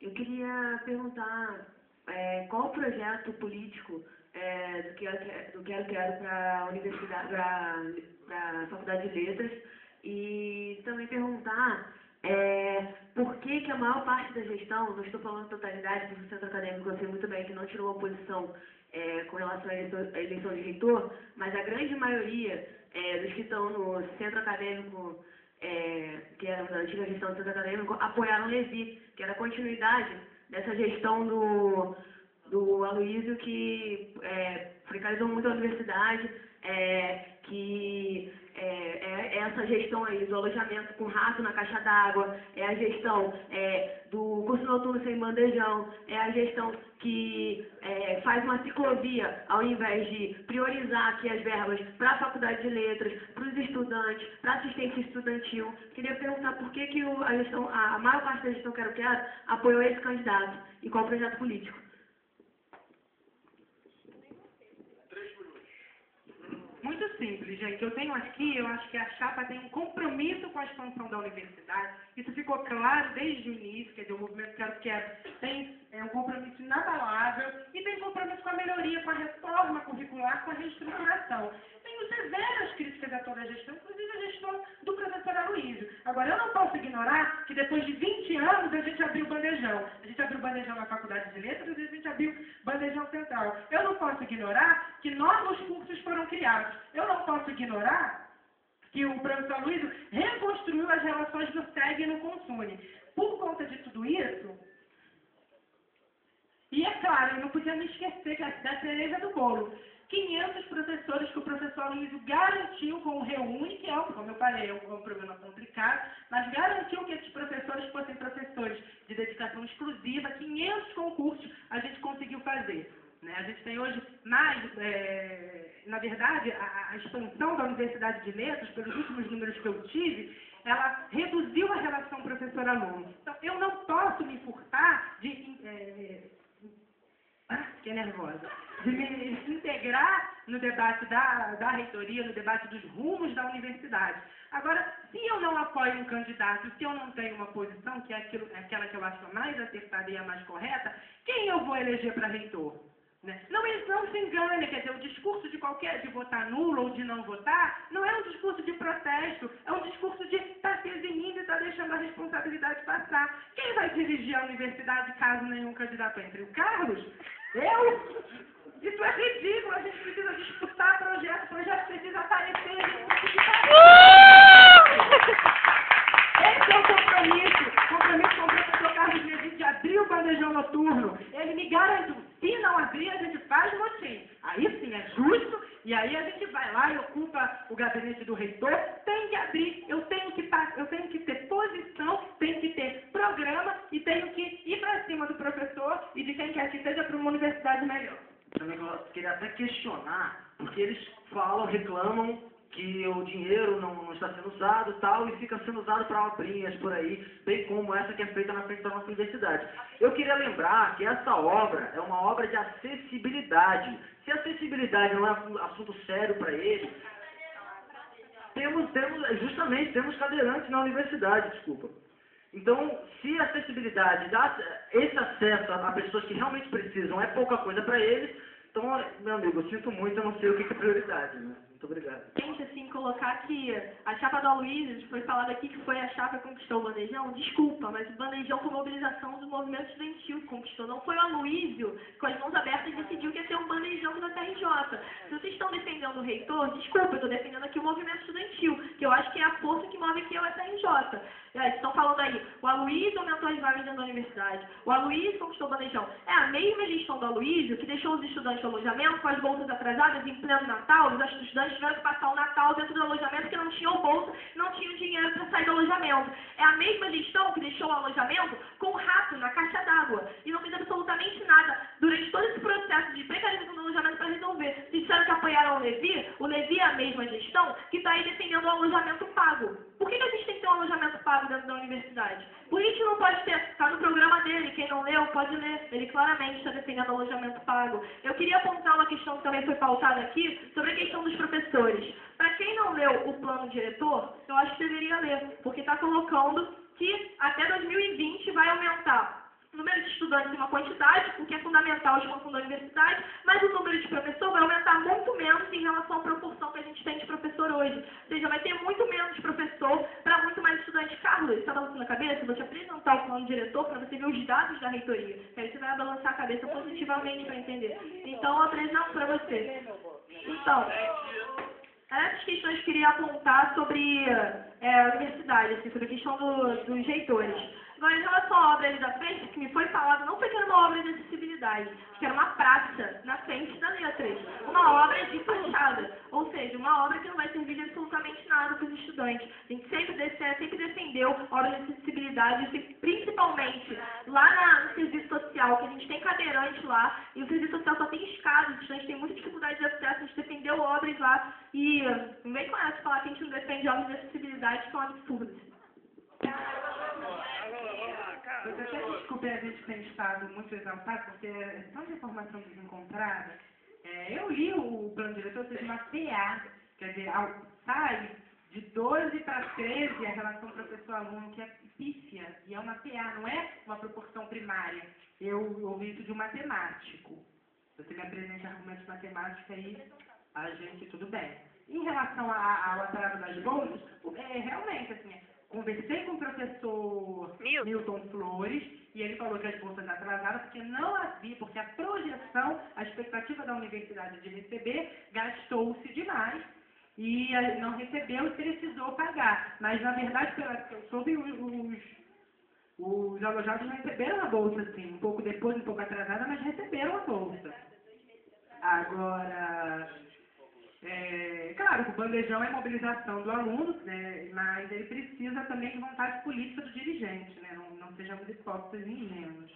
Eu queria perguntar qual o projeto político do Quero para a universidade, para a Faculdade de Letras, e também perguntar por que a maior parte da gestão, não estou falando totalidade, porque o centro acadêmico eu sei muito bem que não tirou uma posição com relação à eleição de reitor, mas a grande maioria dos que estão no centro acadêmico, que era da antiga gestão do centro acadêmico, apoiaram o Levi, que era a continuidade dessa gestão do Aloysio, que precarizou muito a universidade, que é essa gestão aí do alojamento com rato na caixa d'água, é a gestão do curso noturno sem bandejão, é a gestão que faz uma ciclovia ao invés de priorizar aqui as verbas para a Faculdade de Letras, para os estudantes, para a assistência estudantil. Queria perguntar por que a maior parte da gestão Quero apoiou esse candidato e qual o projeto político. Muito simples, gente. Eu acho que a chapa tem um compromisso com a expansão da universidade. Isso ficou claro desde o início, quer dizer, o movimento Quero tem um compromisso inabalável e tem compromisso com a melhoria, com a reforma curricular, com a reestruturação. Tenho severas críticas a toda a gestão, inclusive a gestão do professor Aloysio. Agora, eu não posso ignorar que depois de 20 anos a gente abriu o bandejão. A gente abriu o bandejão na Faculdade de Letras e a gente abriu o bandejão central. Eu não posso ignorar que novos cursos foram criados. Eu não posso ignorar que o professor Aloysio reconstruiu as relações no SEG e no Consune. Por conta de tudo isso, e é claro, eu não podia me esquecer da cereja do bolo. 500 professores que o professor Aloysio garantiu com o Reúne, que como eu falei, é um problema complicado, mas garantiu que esses professores fossem professores de dedicação exclusiva. 500 concursos a gente conseguiu fazer. A gente tem hoje mais, na verdade, a expansão da Universidade de Letras, pelos últimos números que eu tive, ela reduziu a relação professor-aluno. Então, eu não posso me furtar fiquei nervosa, de me integrar no debate da reitoria, no debate dos rumos da universidade. Agora, se eu não apoio um candidato, se eu não tenho uma posição, que é aquela que eu acho a mais acertada e a mais correta, quem eu vou eleger para reitor? Não se engane, quer dizer, o discurso de votar nulo ou de não votar, não é um discurso de protesto, é um discurso de estar se eximindo e estar deixando a responsabilidade passar. Quem vai dirigir a universidade caso nenhum candidato entre? O Carlos? Eu? Isso é ridículo, a gente precisa disputar o projeto precisa aparecer. Esse é o compromisso com o professor Carlos Levi de abrir o bandejão noturno. Ele me garantiu, se não abrir, a gente faz motim. Aí sim, é justo, e aí a gente vai lá e ocupa o gabinete do reitor. Tem que abrir, eu tenho que ter posição, tenho que ter programa e tenho que ir para cima do professor e de quem quer que seja para uma universidade melhor. Também queria até questionar, porque eles reclamam que o dinheiro não está sendo usado e tal, e fica sendo usado para obrinhas por aí, bem como essa que é feita na frente da nossa universidade. Eu queria lembrar que essa obra é uma obra de acessibilidade. Se acessibilidade não é assunto sério para ele, temos cadeirantes na universidade, desculpa. Então, se a acessibilidade dá esse acesso a pessoas que realmente precisam é pouca coisa para eles, então, meu amigo, eu sinto muito, eu não sei o que é prioridade, né? Muito obrigado. Gente, assim, colocar que a chapa do Aloysio, foi falado aqui que foi a chapa que conquistou o bandejão, desculpa, mas o bandejão foi mobilização do movimento estudantil que conquistou, não foi o Aloysio, com as mãos abertas, decidiu que ia ter um bandejão na TRJ. Se vocês estão defendendo o reitor, desculpa, eu estou defendendo aqui o movimento estudantil, que eu acho que é a força que move aqui a TRJ. Estão falando aí, o Aloysio aumentou as vagas dentro da universidade, o Aloysio conquistou o bandejão. É a mesma gestão do Aloysio que deixou os estudantes no alojamento com as bolsas atrasadas em pleno Natal, os estudantes tiveram que passar o Natal dentro do alojamento porque não tinham bolsa, não tinham dinheiro para sair do alojamento. É a mesma gestão que deixou o alojamento com o rato na caixa d'água e não fez absolutamente nada durante todo esse processo de precarização do alojamento para resolver. Se disseram que apoiaram o Levi é a mesma gestão que está aí defendendo o alojamento pago. Por que a gente tem que ter um alojamento pago dentro da universidade? Por que a gente não pode ter? Está no programa dele, quem não leu pode ler. Ele claramente está defendendo o alojamento pago. Eu queria apontar uma questão que também foi pautada aqui, sobre a questão dos professores. Para quem não leu o plano diretor, eu acho que deveria ler, porque está colocando que até 2020 vai aumentar número de estudantes é uma quantidade, o que é fundamental de expansão da universidade, mas o número de professor vai aumentar muito menos em relação à proporção que a gente tem de professor hoje. Ou seja, vai ter muito menos professor para muito mais estudante. Carlos, está balançando a cabeça? Vou te apresentar o plano diretor para você ver os dados da reitoria. Aí você vai balançar a cabeça positivamente para entender. Então, eu apresento para você. Então, essas questões que eu queria apontar sobre a universidade, assim, sobre a questão dos reitores. Agora, em relação à obra ali da frente, que me foi falado, não foi que era uma obra de acessibilidade, que era uma praça na frente da letras. Uma obra de fachada, ou seja, uma obra que não vai servir de absolutamente nada para os estudantes. A gente sempre defendeu obras de acessibilidade, principalmente lá no serviço social, que a gente tem cadeirante lá, e o serviço social só tem escadas, os estudantes têm muita dificuldade de acesso, a gente defendeu obras lá, e não vem com essa falar que a gente não defende obras de acessibilidade, que é um absurdo. Você até desculpe a gente ter estado muito exaltado, porque é tanta informação desencontrada. Eu li o plano diretor, ou seja, uma PA, quer dizer, sai de 12 para 13 a relação professor-aluno, que é pífia, e é uma PA, não é uma proporção primária. Eu ouvi isso de um matemático. Se você me apresenta argumentos matemáticos aí, a gente, tudo bem. Em relação ao atraso das bolsas, realmente, assim, conversei com o professor Milton Flores e ele falou que as bolsas atrasaram porque não havia, porque a projeção, a expectativa da universidade de receber, gastou-se demais e não recebeu e precisou pagar. Mas, na verdade, pela que eu soube, os alojados receberam a bolsa, sim, um pouco depois, um pouco atrasada, mas receberam a bolsa. Agora... claro, o bandejão é mobilização do aluno, né, mas ele precisa também de vontade política do dirigente, né, não sejamos hipócritas e ingênuos.